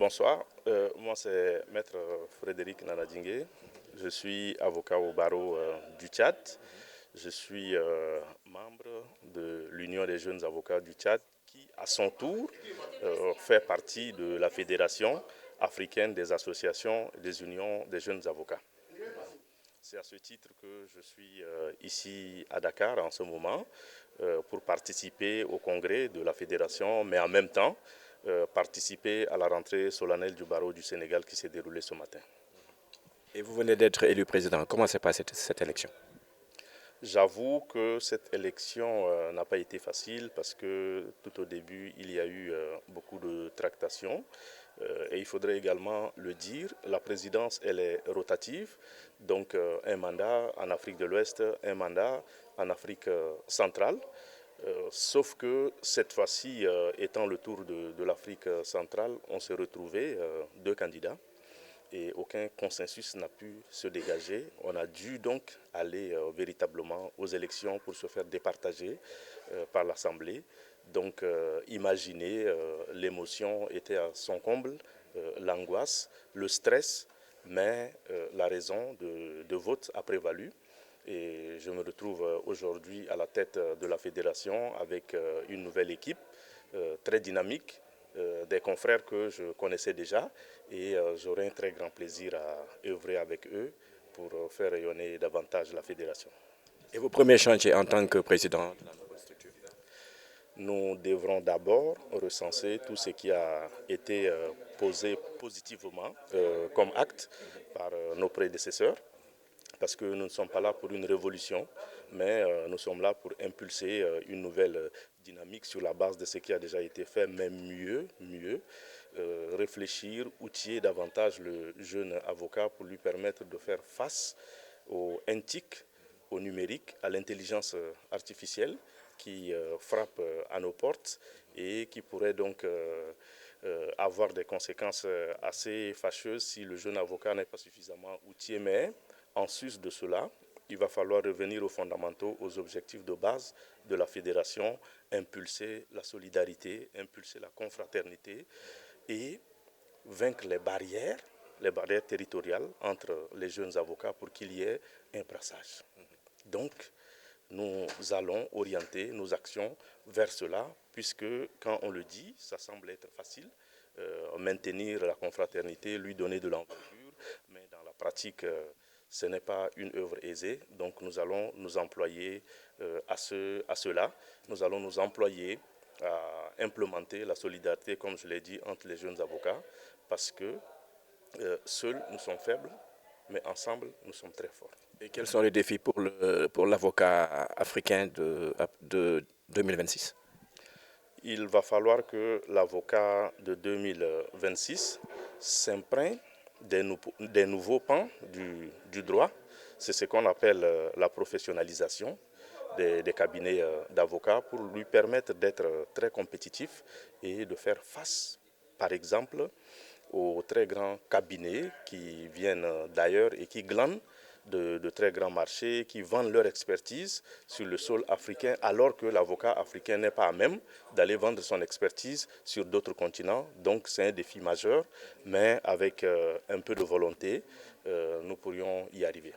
Bonsoir, moi c'est Maître Frédéric Nanadingue. Je suis avocat au barreau du Tchad. Je suis membre de l'Union des jeunes avocats du Tchad qui, à son tour, fait partie de la Fédération africaine des associations et des unions des jeunes avocats. C'est à ce titre que je suis ici à Dakar en ce moment pour participer au congrès de la Fédération, mais en même temps participer à la rentrée solennelle du barreau du Sénégal qui s'est déroulée ce matin. Et vous venez d'être élu président. Comment s'est passée cette élection? J'avoue que cette élection n'a pas été facile parce que tout au début, il y a eu beaucoup de tractations. Et il faudrait également le dire, la présidence, elle est rotative. Donc un mandat en Afrique de l'Ouest, un mandat en Afrique centrale. Sauf que cette fois-ci, étant le tour de l'Afrique centrale, on s'est retrouvé deux candidats et aucun consensus n'a pu se dégager. On a dû donc aller véritablement aux élections pour se faire départager par l'Assemblée. Donc imaginez, l'émotion était à son comble, l'angoisse, le stress, mais la raison de vote a prévalu. Et je me retrouve aujourd'hui à la tête de la fédération avec une nouvelle équipe très dynamique, des confrères que je connaissais déjà et j'aurai un très grand plaisir à œuvrer avec eux pour faire rayonner davantage la fédération. Et vos premiers chantiers en tant que président de la nouvelle structure? Nous devrons d'abord recenser tout ce qui a été posé positivement comme acte par nos prédécesseurs, parce que nous ne sommes pas là pour une révolution, mais nous sommes là pour impulser une nouvelle dynamique sur la base de ce qui a déjà été fait, mais mieux, réfléchir, outiller davantage le jeune avocat pour lui permettre de faire face au NTIC, au numérique, à l'intelligence artificielle qui frappe à nos portes et qui pourrait donc avoir des conséquences assez fâcheuses si le jeune avocat n'est pas suffisamment outillé. Mais en sus de cela, il va falloir revenir aux fondamentaux, aux objectifs de base de la fédération, impulser la solidarité, impulser la confraternité et vaincre les barrières territoriales entre les jeunes avocats pour qu'il y ait un brassage. Donc, nous allons orienter nos actions vers cela, puisque quand on le dit, ça semble être facile, maintenir la confraternité, lui donner de l'envergure, mais dans la pratique, ce n'est pas une œuvre aisée. Donc nous allons nous employer à cela. Nous allons nous employer à implémenter la solidarité, comme je l'ai dit, entre les jeunes avocats, parce que seuls nous sommes faibles, mais ensemble nous sommes très forts. Et quels sont les défis pour l'avocat africain de 2026? Il va falloir que l'avocat de 2026 s'imprègne des nouveaux pans du droit. C'est ce qu'on appelle la professionnalisation des cabinets d'avocats pour lui permettre d'être très compétitif et de faire face, par exemple, aux très grands cabinets qui viennent d'ailleurs et qui glanent de très grands marchés, qui vendent leur expertise sur le sol africain, alors que l'avocat africain n'est pas à même d'aller vendre son expertise sur d'autres continents. Donc c'est un défi majeur, mais avec un peu de volonté, nous pourrions y arriver.